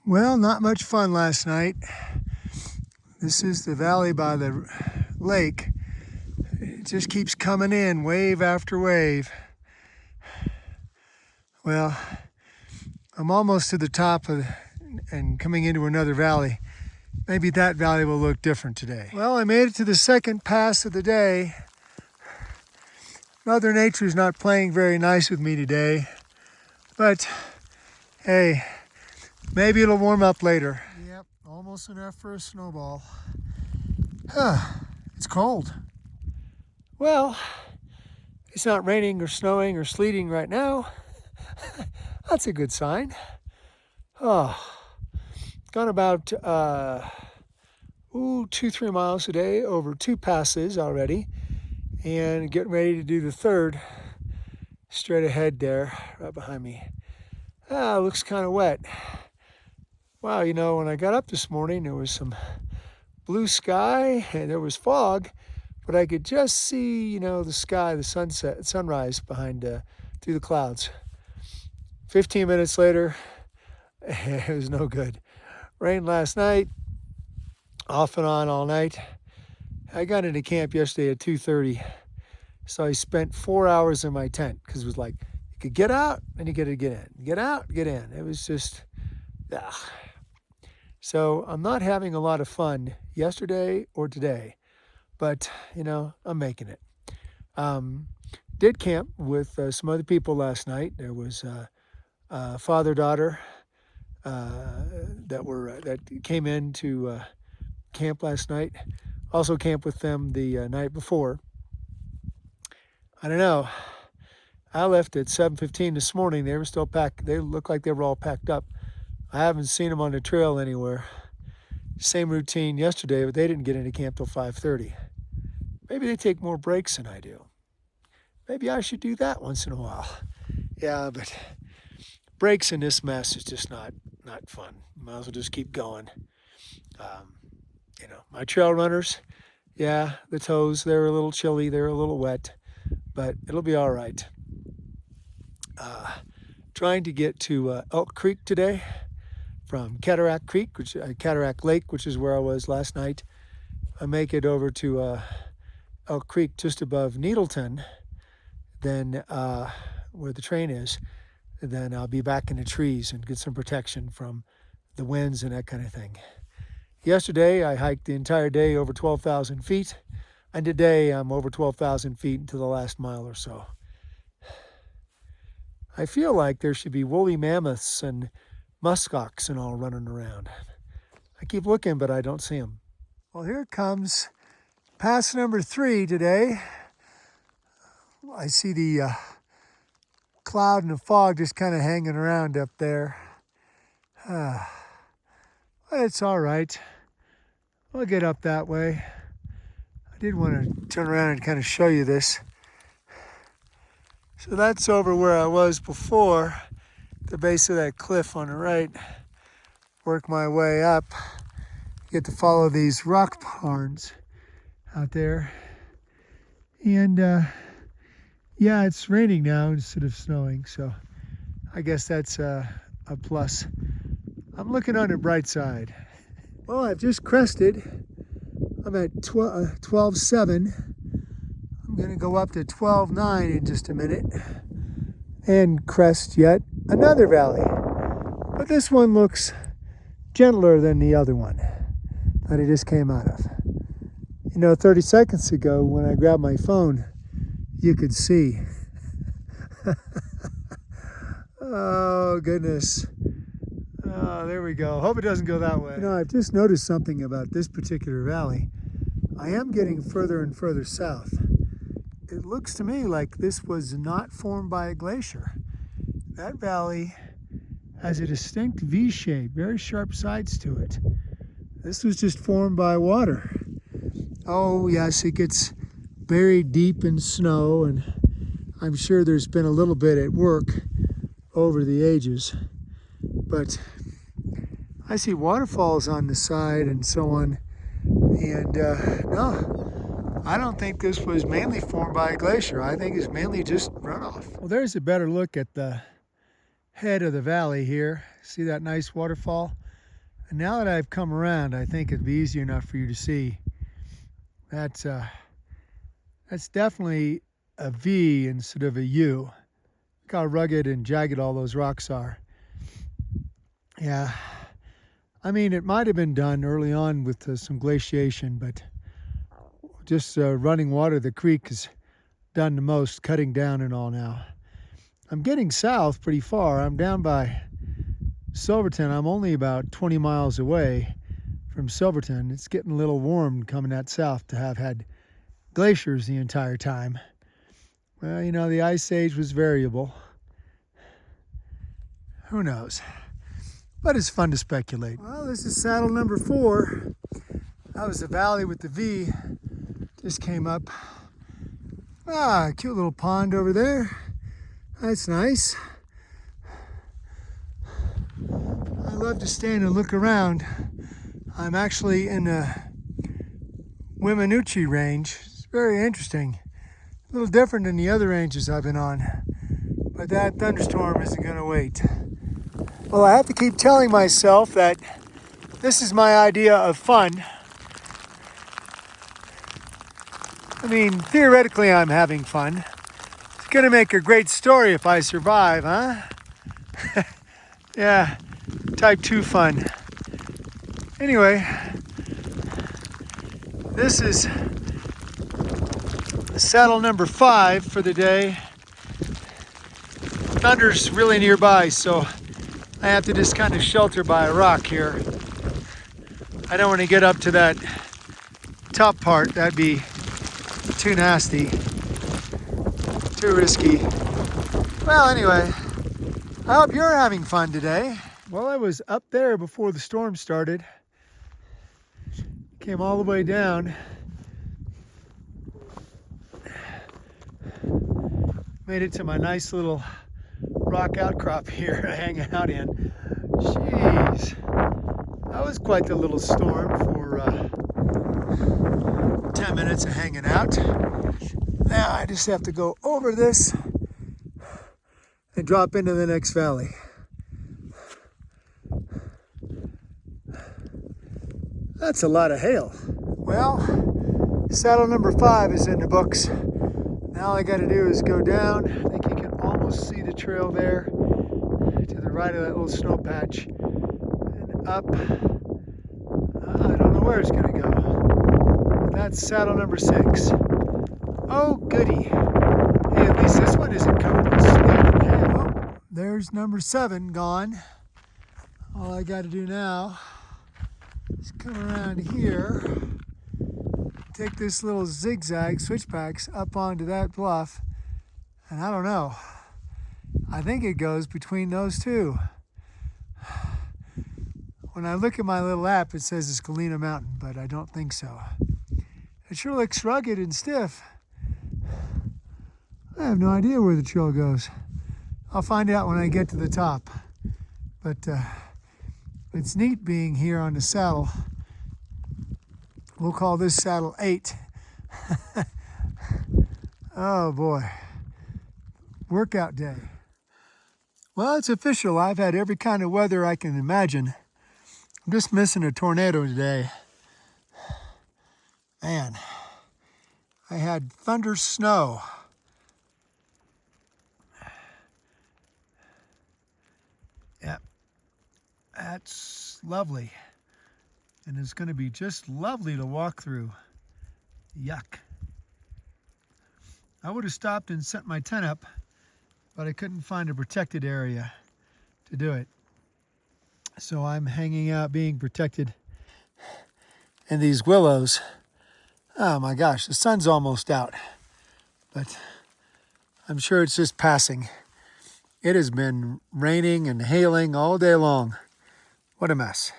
Well, not much fun last night. This is the valley by the lake. It just keeps coming in, wave after wave. Well, I'm almost to the top and coming into another valley. Maybe that valley will look different today. Well, I made it to the second pass of the day. Mother Nature's not playing very nice with me today, but hey, maybe it'll warm up later. Yep, almost enough for a snowball. It's cold. Well, it's not raining or snowing or sleeting right now. That's a good sign. Gone about 2-3 miles a day over 2 passes already, and getting ready to do the third straight ahead there, right behind me. Looks kind of wet. Wow, you know, when I got up this morning, there was some blue sky and there was fog, but I could just see, you know, the sky, the sunrise behind through the clouds. 15 minutes later, it was no good. Rained last night, off and on all night. I got into camp yesterday at 2:30, so I spent 4 hours in my tent because it was like you could get out and you get to get in, get out, get in. It was just, So I'm not having a lot of fun yesterday or today, but you know, I'm making it. Did camp with some other people last night. There was father-daughter that came in to camp last night. Also camped with them the night before. I don't know. I left at 7:15 this morning. They were still packed. They looked like they were all packed up. I haven't seen them on the trail anywhere. Same routine yesterday, but they didn't get into camp till 5:30. Maybe they take more breaks than I do. Maybe I should do that once in a while. Yeah, but breaks in this mess is just not fun. Might as well just keep going. You know, my trail runners, yeah, the toes, they're a little chilly, they're a little wet, but it'll be all right. Trying to get to Elk Creek today from Cataract Creek, Cataract Lake, which is where I was last night. I make it over to Elk Creek just above Needleton, then where the train is, and then I'll be back in the trees and get some protection from the winds and that kind of thing. Yesterday, I hiked the entire day over 12,000 feet, and today I'm over 12,000 feet into the last mile or so. I feel like there should be woolly mammoths and muskox and all running around. I keep looking, but I don't see them. Well, here comes pass number 3 today. I see the cloud and the fog just kind of hanging around up there. But it's all right. I'll get up that way. I did want to turn around and kind of show you this. So that's over where I was before, the base of that cliff on the right. Work my way up. Get to follow these rock ponds out there. And yeah, it's raining now instead of snowing, so I guess that's a plus. I'm looking on the bright side. Well, I've just crested. I'm at 12.7. I'm gonna go up to 12.9 in just a minute and crest yet another valley. But this one looks gentler than the other one that I just came out of. You know, 30 seconds ago when I grabbed my phone, you could see. Oh, goodness. Oh, there we go. Hope it doesn't go that way. You know, I've just noticed something about this particular valley. I am getting further and further south. It looks to me like this was not formed by a glacier. That valley has a distinct V shape, very sharp sides to it. This was just formed by water. Oh, yes, it gets buried deep in snow, and I'm sure there's been a little bit at work over the ages. But I see waterfalls on the side and so on. And no, I don't think this was mainly formed by a glacier. I think it's mainly just runoff. Well, there's a better look at the head of the valley here. See that nice waterfall? And now that I've come around, I think it'd be easy enough for you to see. That's definitely a V instead of a U. Look how rugged and jagged all those rocks are. Yeah, I mean, it might have been done early on with some glaciation, but just running water, the creek has done the most, cutting down and all now. I'm getting south pretty far. I'm down by Silverton. I'm only about 20 miles away from Silverton. It's getting a little warm coming that south to have had glaciers the entire time. Well, you know, the ice age was variable. Who knows? But it's fun to speculate. Well, this is saddle number 4. That was the valley with the V. Just came up. Ah, cute little pond over there. That's nice. I love to stand and look around. I'm actually in the Wiminuche range. It's very interesting. A little different than the other ranges I've been on. But that thunderstorm isn't going to wait. Well, I have to keep telling myself that this is my idea of fun. I mean, theoretically, I'm having fun. It's going to make a great story if I survive, huh? Yeah, type 2 fun. Anyway, this is saddle number 5 for the day. Thunder's really nearby, so I have to just kind of shelter by a rock here. I don't want to get up to that top part. That'd be too nasty, too risky. Well, anyway, I hope you're having fun today. Well, I was up there before the storm started. Came all the way down. Made it to my nice little rock outcrop here to hang out in. Jeez, that was quite the little storm for 10 minutes of hanging out. Now I just have to go over this and drop into the next valley. That's a lot of hail. Well, saddle number 5 is in the books. Now all I got to do is go down. I think you can almost see the trail there to the right of that little snow patch. And up. I don't know where it's going to go. But that's saddle number 6. Oh, goody. Hey, at least this one isn't covered with sleet and hail. Oh, there's number 7 gone. All I got to do now is come around here, take this little zigzag switchbacks up onto that bluff, and I don't know. I think it goes between those two. When I look at my little app, it says it's Galena Mountain, but I don't think so. It sure looks rugged and stiff. I have no idea where the trail goes. I'll find out when I get to the top. But it's neat being here on the saddle. We'll call this saddle 8. Oh boy. Workout day. Well, it's official. I've had every kind of weather I can imagine. I'm just missing a tornado today. Man, I had thunder snow. Yep, that's lovely. And it's going to be just lovely to walk through. Yuck. I would have stopped and set my tent up, but I couldn't find a protected area to do it. So I'm hanging out being protected in these willows. Oh my gosh, the sun's almost out, but I'm sure it's just passing. It has been raining and hailing all day long. What a mess.